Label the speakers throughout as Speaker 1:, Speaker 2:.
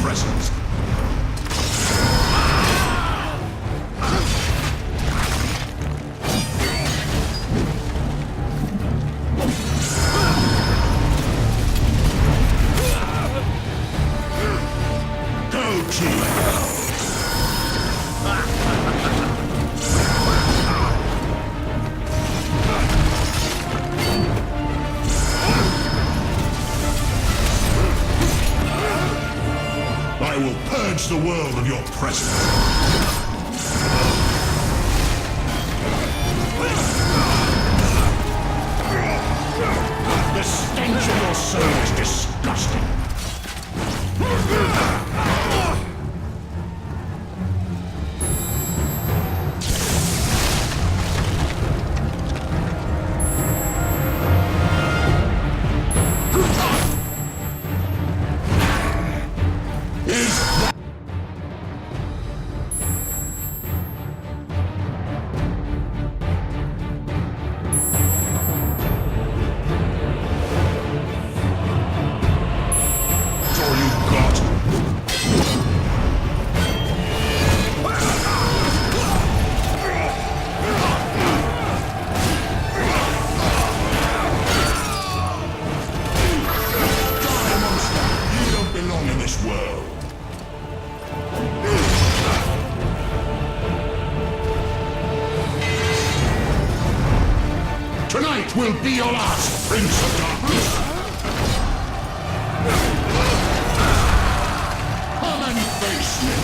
Speaker 1: presence. I will purge the world of your presence. The stench of your soul is disgusting. Will be your last, Prince of Darkness. Come and face me.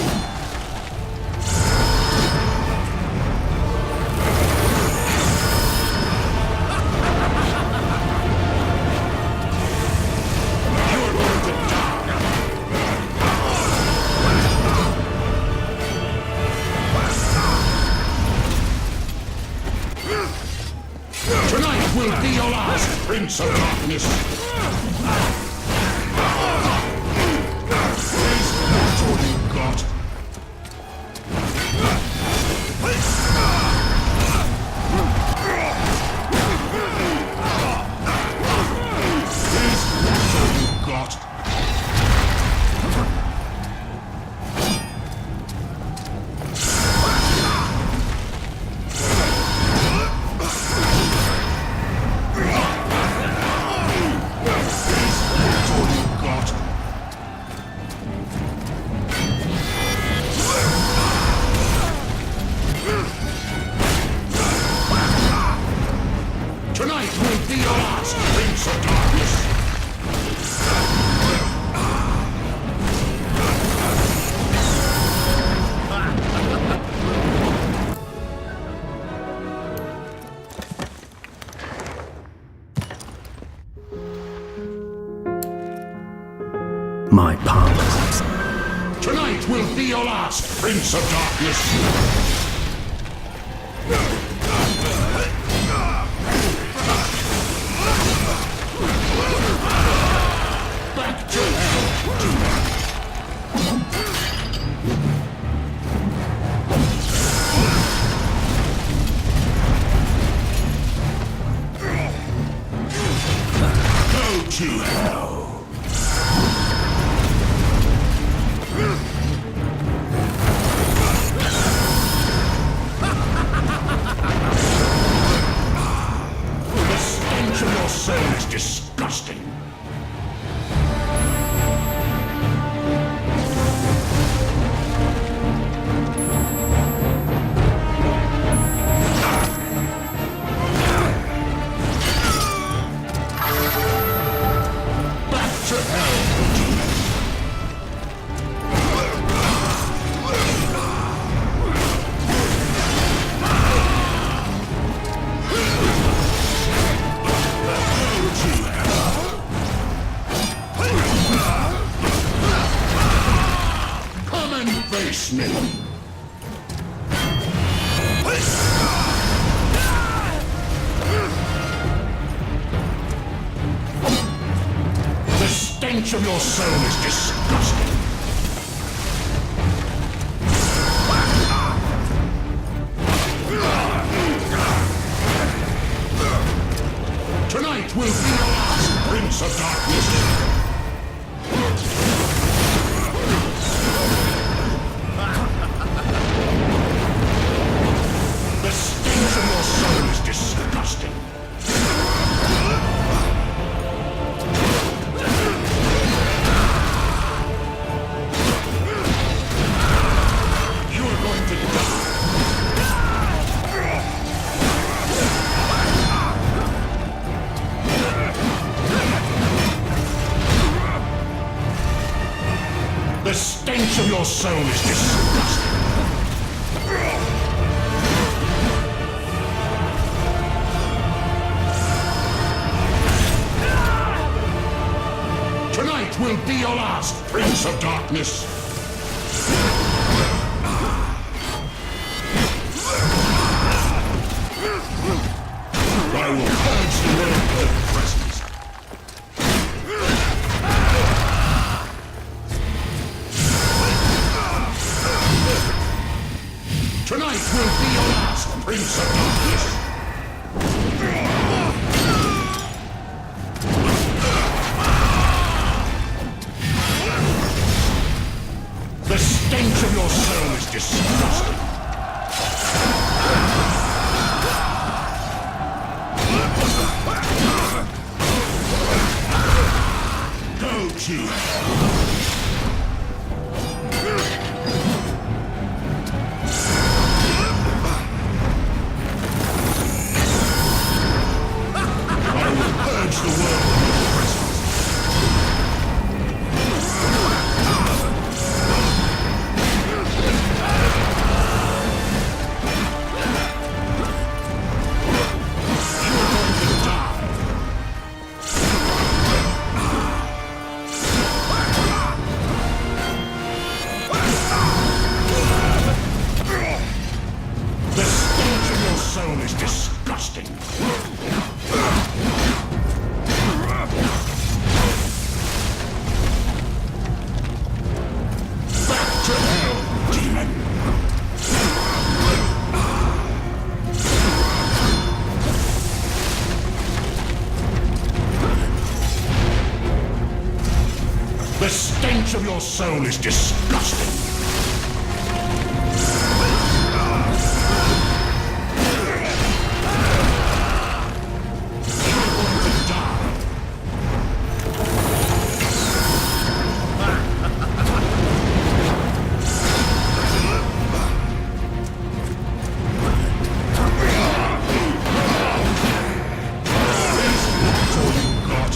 Speaker 1: You're going to die. Tonight will be your last, Prince of Darkness. That's all you got. That's all you got. Tonight will be your last, Prince of Darkness.
Speaker 2: My powers.
Speaker 1: Tonight will be your last, Prince of Darkness. Back to hell, go to hell. The stench of your soul is disgusting. Face me. The stench of your soul is disgusting. Tonight will be your last, Prince of Darkness. stench of your soul is disgusting. Tonight will be your last, Prince of Darkness. I will purge the world with your presence. Tonight will be your last, Prince of Darkness. The stench of your soul is disgusting. Go to hell. I will purge the world with your presence. You are going to die. The stench of your soul is disgusting. Back to hell, demon. The stench of your soul is disgusting. You're going to die. That's all you got.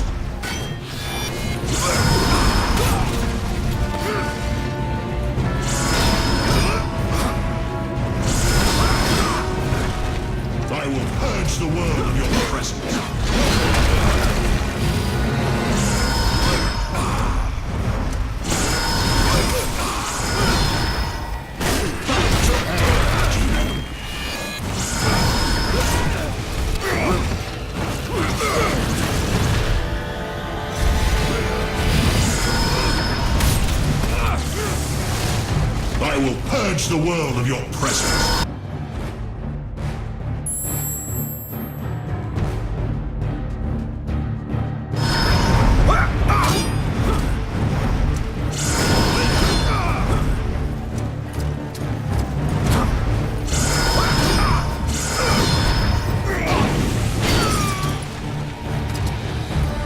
Speaker 1: I will purge the world of your presence. Back to hell, demon. I will purge the world of your presence.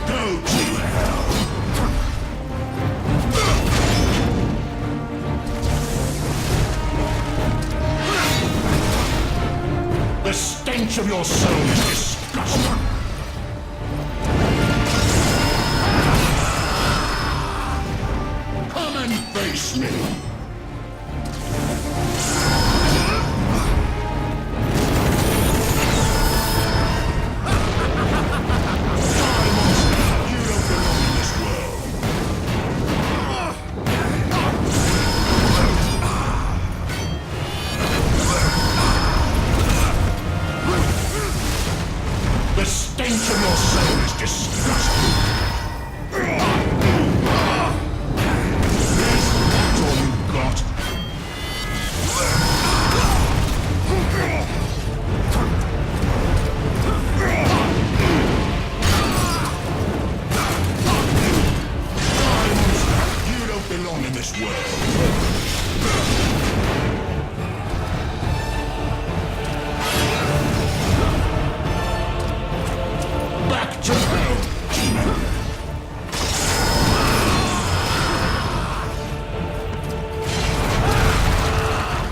Speaker 1: Go to hell. The stench of your soul is disgusting. Come and face me. Die, monster. You don't belong in this world. The stench of your soul is disgusting. That's all you got. Die, monster. You don't belong in this world. Back to hell, demon.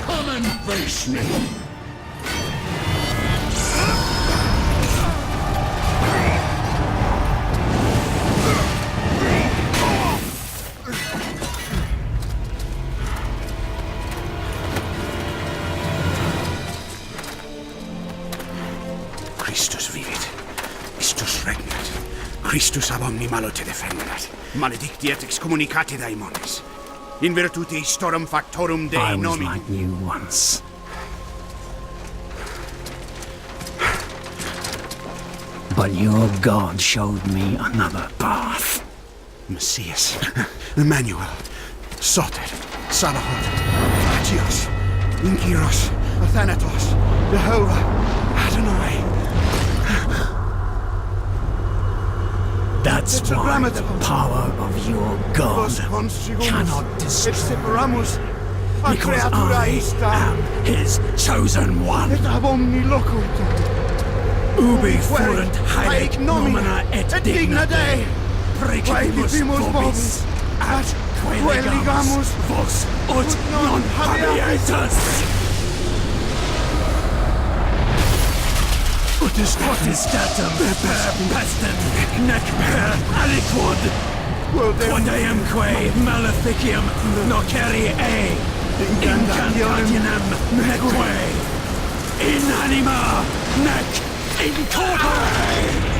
Speaker 1: Come and face me. Christus ab omni malo te defendat, maledicti et excommunicati daemones. In virtute historum factorum Dei
Speaker 2: I was
Speaker 1: nomini.
Speaker 2: like you once. But your God showed me another path.
Speaker 1: Messias, Emmanuel, Soter, Sabaoth, Agios, Inkyros, Athanatos, Jehovah, Adonai.
Speaker 2: That's
Speaker 1: It's
Speaker 2: why the
Speaker 1: grammatical.
Speaker 2: power of your God
Speaker 1: Vos constrigumus,
Speaker 2: cannot
Speaker 1: et
Speaker 2: destroy.
Speaker 1: separamus, a
Speaker 2: Because
Speaker 1: creatura
Speaker 2: I
Speaker 1: ista,
Speaker 2: am his chosen one.
Speaker 1: et ab omni locutor.
Speaker 2: Ubi
Speaker 1: fuerit
Speaker 2: fuerit haec
Speaker 1: haec nomina
Speaker 2: nomina et digna Dei. Praecipimus
Speaker 1: Praecipimus
Speaker 2: vobis,
Speaker 1: vobis,
Speaker 2: ad
Speaker 1: quae
Speaker 2: quae
Speaker 1: ligamus
Speaker 2: ligamus vos ut non habeatus. Ut statum per pestem, nec per aliquod, quod eamque maleficium nocere incantationem neque, in anima nec in corpore.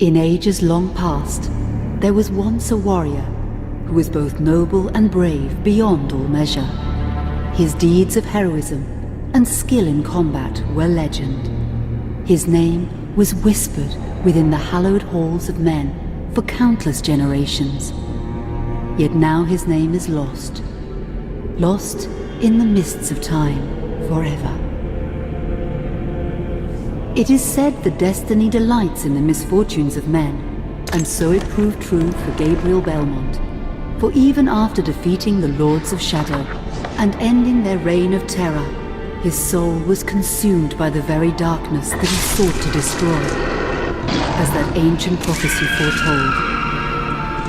Speaker 3: In ages long past, there was once a warrior who was both noble and brave beyond all measure. His deeds of heroism and skill in combat were legend. His name was whispered within the hallowed halls of men for countless generations. Yet now his name is lost. Lost in the mists of time forever. It is said that destiny delights in the misfortunes of men, and so it proved true for Gabriel Belmont. For even after defeating the Lords of Shadow and ending their reign of terror, his soul was consumed by the very darkness that he sought to destroy. As that ancient prophecy foretold,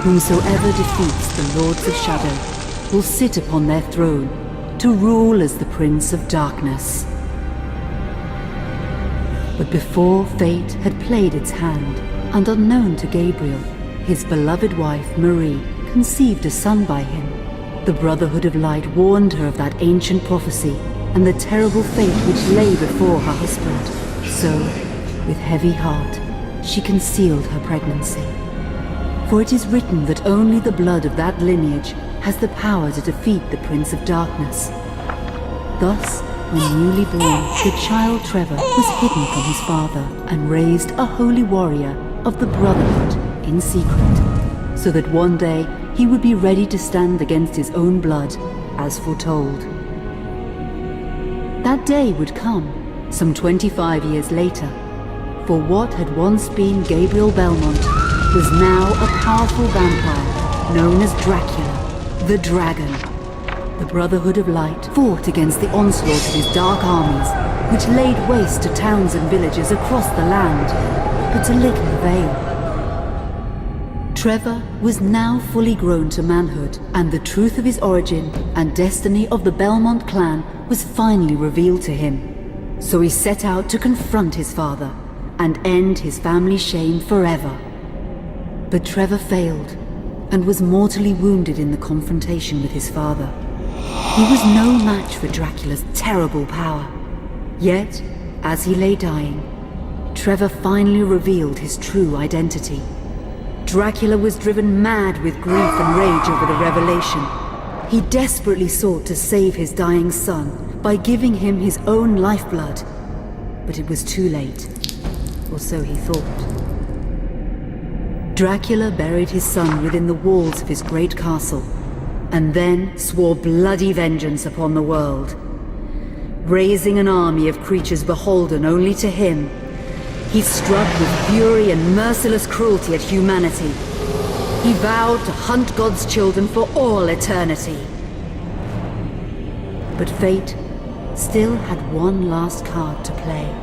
Speaker 3: whomsoever defeats the Lords of Shadow will sit upon their throne to rule as the Prince of Darkness. But before fate had played its hand, and unknown to Gabriel, his beloved wife Marie conceived a son by him. The Brotherhood of Light warned her of that ancient prophecy and the terrible fate which lay before her husband. So, with heavy heart, she concealed her pregnancy. For it is written that only the blood of that lineage has the power to defeat the Prince of Darkness. Thus, when newly born, the child Trevor was hidden from his father and raised a holy warrior of the Brotherhood in secret, so that one day he would be ready to stand against his own blood, as foretold. That day would come, some 25 years later, for what had once been Gabriel Belmont was now a powerful vampire known as Dracula, the Dragon. The Brotherhood of Light fought against the onslaught of his dark armies, which laid waste to towns and villages across the land, but to little avail. Trevor was now fully grown to manhood, and the truth of his origin and destiny of the Belmont clan was finally revealed to him. So he set out to confront his father and end his family's shame forever. But Trevor failed and was mortally wounded in the confrontation with his father. He was no match for Dracula's terrible power. Yet, as he lay dying, Trevor finally revealed his true identity. Dracula was driven mad with grief and rage over the revelation. He desperately sought to save his dying son by giving him his own lifeblood. But it was too late, or so he thought. Dracula buried his son within the walls of his great castle, and then swore bloody vengeance upon the world. Raising an army of creatures beholden only to him, he struck with fury and merciless cruelty at humanity. He vowed to hunt God's children for all eternity. But fate still had one last card to play.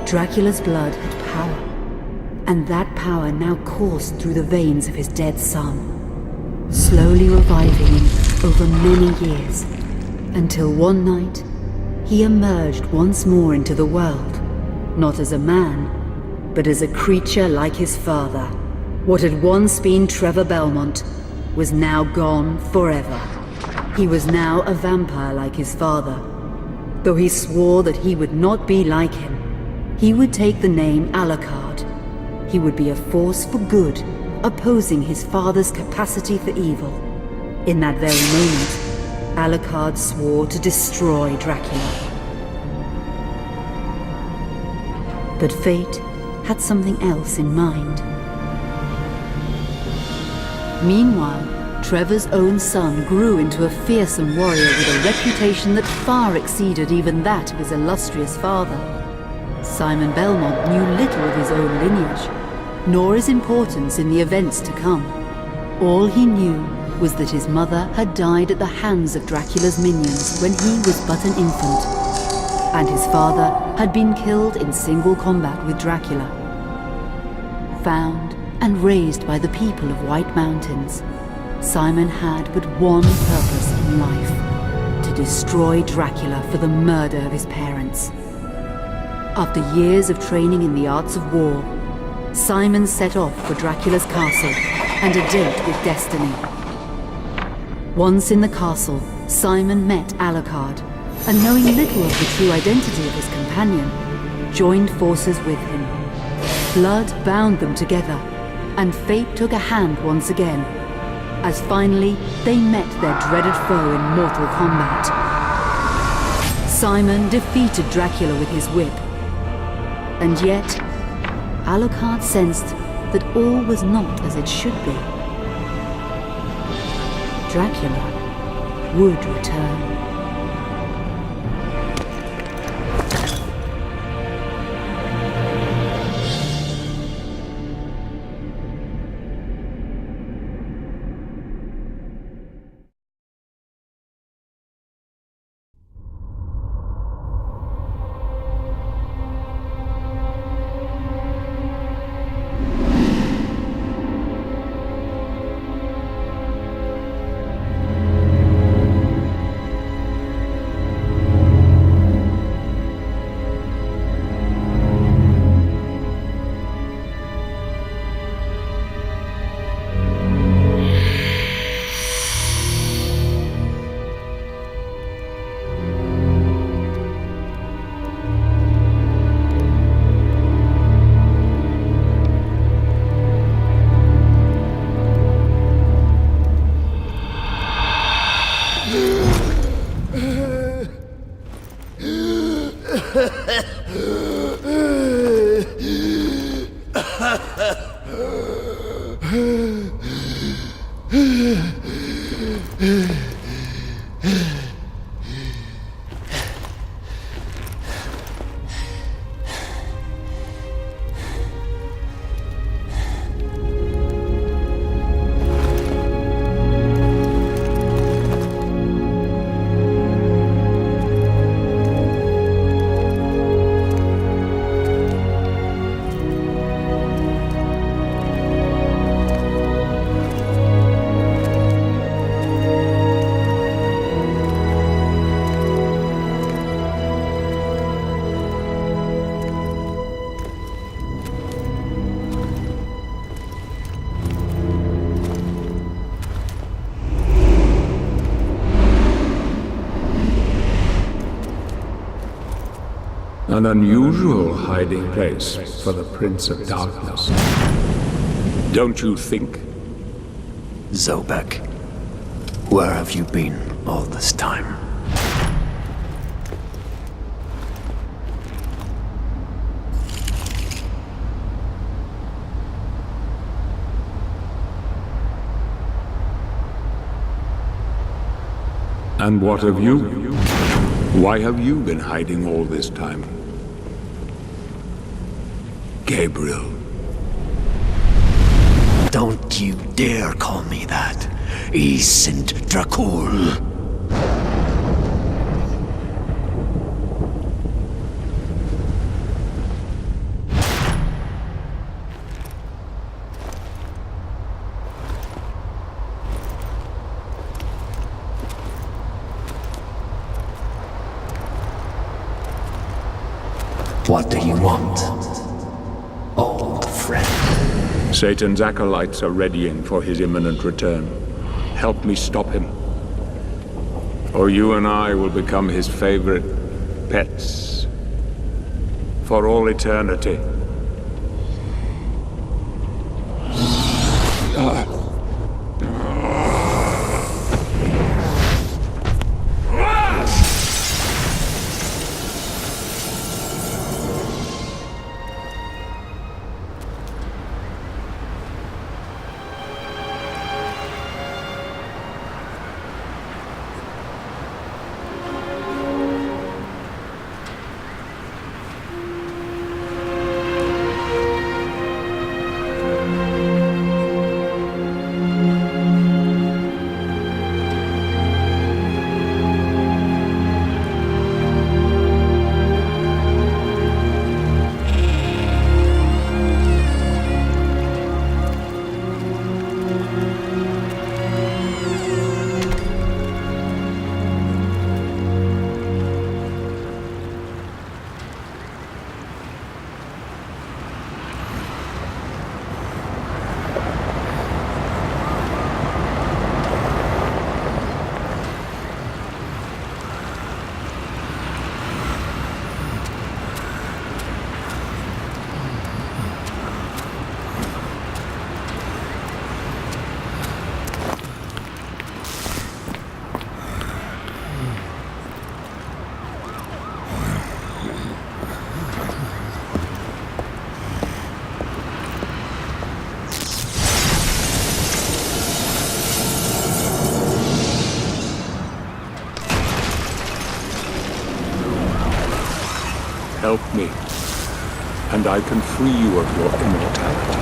Speaker 3: Dracula's blood had power, and that power now coursed through the veins of his dead son, slowly reviving him over many years, until one night he emerged once more into the world, not as a man, but as a creature like his father. What had once been Trevor Belmont was now gone forever. He was now a vampire like his father. Though he swore that he would not be like him, he would take the name Alucard. He would be a force for good, opposing his father's capacity for evil. In that very moment, Alucard swore to destroy Dracula. But fate had something else in mind. Meanwhile, Trevor's own son grew into a fearsome warrior with a reputation that far exceeded even that of his illustrious father. Simon Belmont knew little of his own lineage, nor his importance in the events to come. All he knew was that his mother had died at the hands of Dracula's minions when he was but an infant, and his father had been killed in single combat with Dracula. Found and raised by the people of White Mountains, Simon had but one purpose in life: to destroy Dracula for the murder of his parents. After years of training in the arts of war, Simon set off for Dracula's castle and a date with destiny. Once in the castle, Simon met Alucard, and knowing little of the true identity of his companion, joined forces with him. Blood bound them together, and fate took a hand once again, as finally they met their dreaded foe in mortal combat. Simon defeated Dracula with his whip, and yet Alucard sensed that all was not as it should be. Dracula would return.
Speaker 4: An unusual hiding place for the Prince of Darkness. Don't you think?
Speaker 2: Zobek, where have you been all this time?
Speaker 4: And what of you? Why have you been hiding all this time? Gabriel.
Speaker 2: Don't you dare call me that. Ich sind Dracul. What do you want, old friend?
Speaker 4: Satan's acolytes are readying for his imminent return. Help me stop him. Or you and I will become his favorite pets. For all eternity. Help me, and I can free you of your immortality.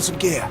Speaker 1: Some gear.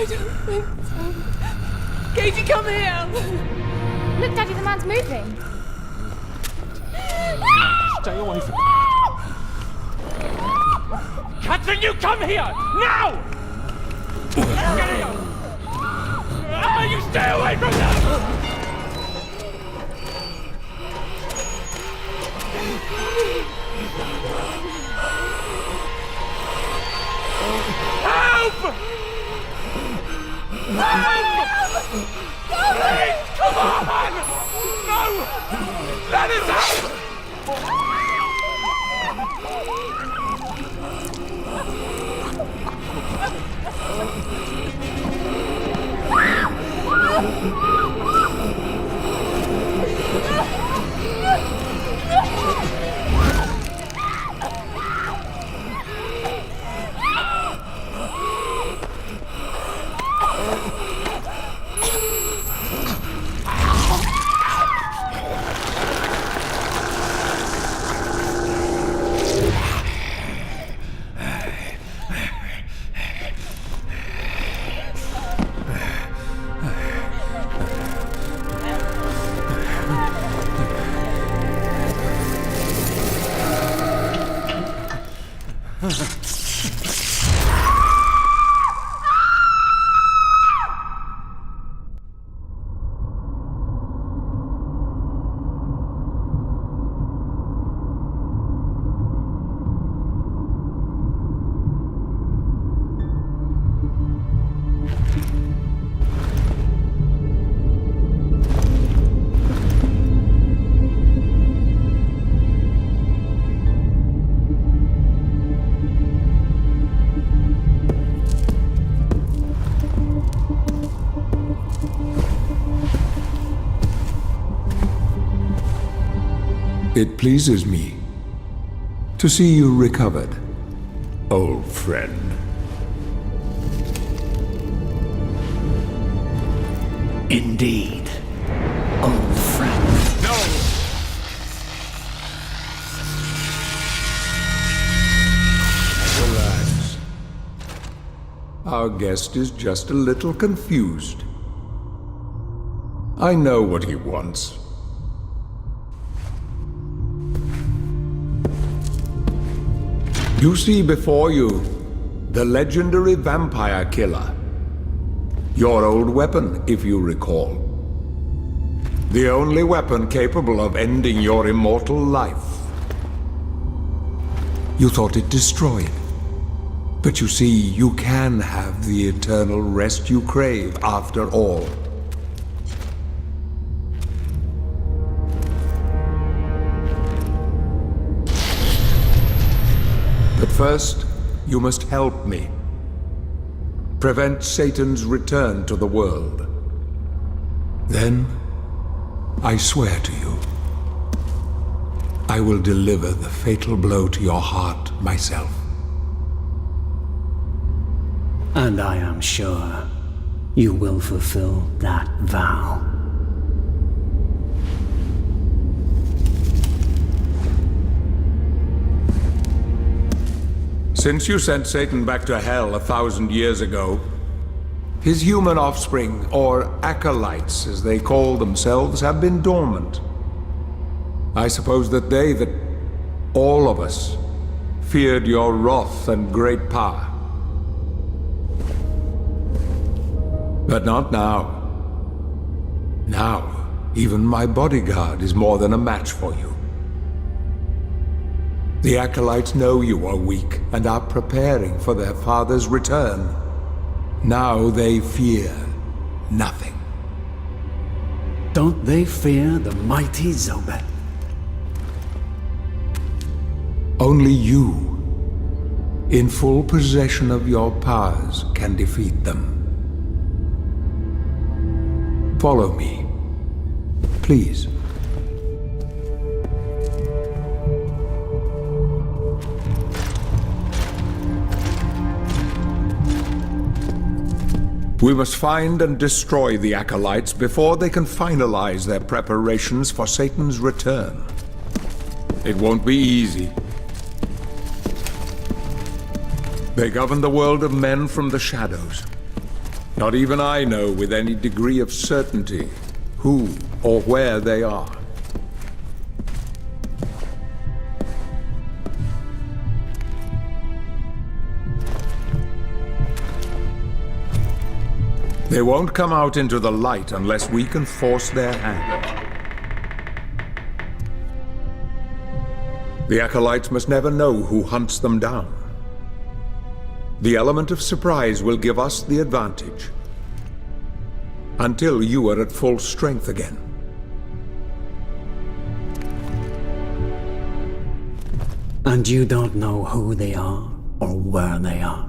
Speaker 5: I don't think so. Katie, come here!
Speaker 6: Look, Daddy, the man's moving.
Speaker 7: Stay away from me. Catherine, you come here! Now! Get here! You stay away from them! Help! Help! Please, come on! No! Let us out!
Speaker 4: It pleases me to see you recovered, old friend.
Speaker 2: Indeed, old friend.
Speaker 4: No! Relax. Our guest is just a little confused. I know what he wants. You see before you the legendary vampire killer. Your old weapon, if you recall. The only weapon capable of ending your immortal life. You thought it destroyed. But you see, you can have the eternal rest you crave after all. But first, you must help me. Prevent Satan's return to the world. Then, I swear to you, I will deliver the fatal blow to your heart myself.
Speaker 2: And I am sure you will fulfill that vow.
Speaker 4: Since you sent Satan back to hell 1,000 years ago, his human offspring, or acolytes as they call themselves, have been dormant. I suppose that all of us, feared your wrath and great power. But not now. Now, even my bodyguard is more than a match for you. The acolytes know you are weak and are preparing for their father's return. Now they fear nothing.
Speaker 2: Don't they fear the mighty Zobek?
Speaker 4: Only you, in full possession of your powers, can defeat them. Follow me, please. We must find and destroy the acolytes before they can finalize their preparations for Satan's return. It won't be easy. They govern the world of men from the shadows. Not even I know with any degree of certainty who or where they are. They won't come out into the light unless we can force their hand. The acolytes must never know who hunts them down. The element of surprise will give us the advantage. Until you are at full strength again.
Speaker 2: And you don't know who they are or where they are.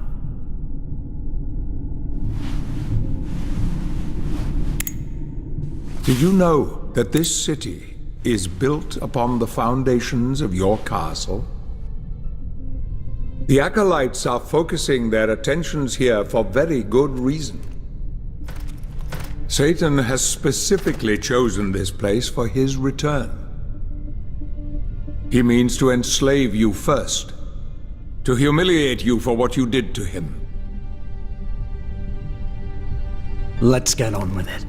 Speaker 4: Do you know that this city is built upon the foundations of your castle? The acolytes are focusing their attentions here for very good reason. Satan has specifically chosen this place for his return. He means to enslave you first, to humiliate you for what you did to him.
Speaker 2: Let's get on with it.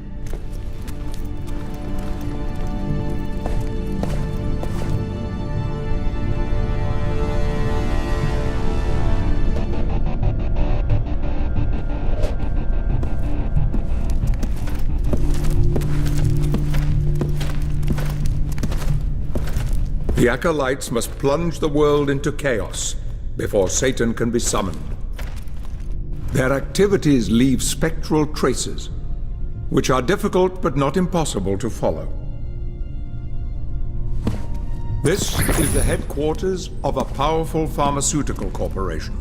Speaker 4: The acolytes must plunge the world into chaos before Satan can be summoned. Their activities leave spectral traces, which are difficult but not impossible to follow. This is the headquarters of a powerful pharmaceutical corporation.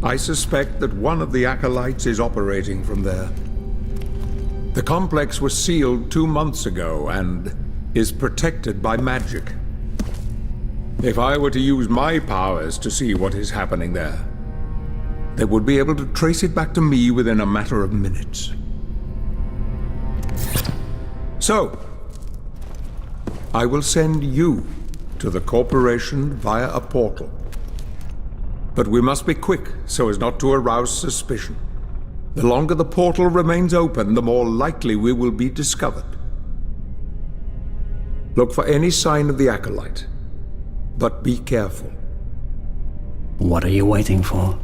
Speaker 4: I suspect that one of the acolytes is operating from there. The complex was sealed 2 months ago and is protected by magic. If I were to use my powers to see what is happening there, they would be able to trace it back to me within a matter of minutes. So, I will send you to the corporation via a portal. But we must be quick so as not to arouse suspicion. The longer the portal remains open, the more likely we will be discovered. Look for any sign of the acolyte, but be careful.
Speaker 2: What are you waiting for?